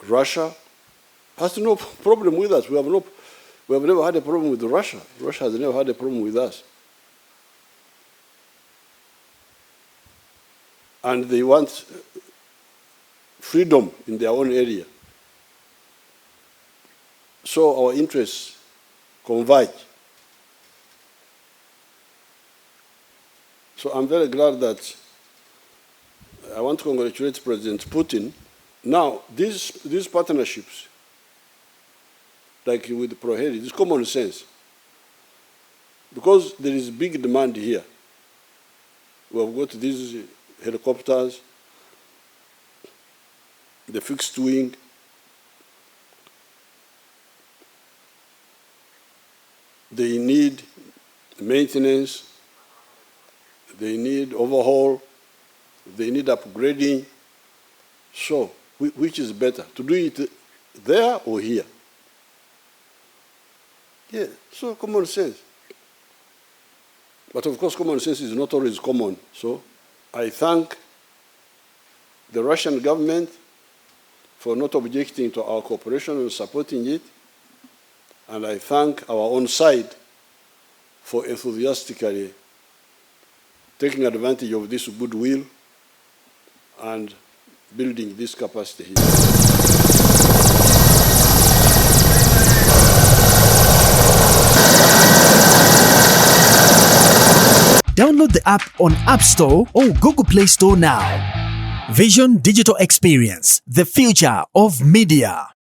Russia has no problem with us. We have never had a problem with Russia. Russia has never had a problem with us. And they want freedom in their own area. So our interests converge. So I'm very glad that I want to congratulate President Putin. Now, these partnerships, like with Proheri, it's common sense. Because there is big demand here. We have got these helicopters, the fixed wing, they need maintenance, they need overhaul, they need upgrading. So, which is better, to do it there or here? Yeah, so common sense. But of course, common sense is not always common. So I thank the Russian government for not objecting to our cooperation and supporting it. And I thank our own side for enthusiastically taking advantage of this goodwill and building this capacity here. Download the app on App Store or Google Play Store now. Vision Digital Experience, the future of media.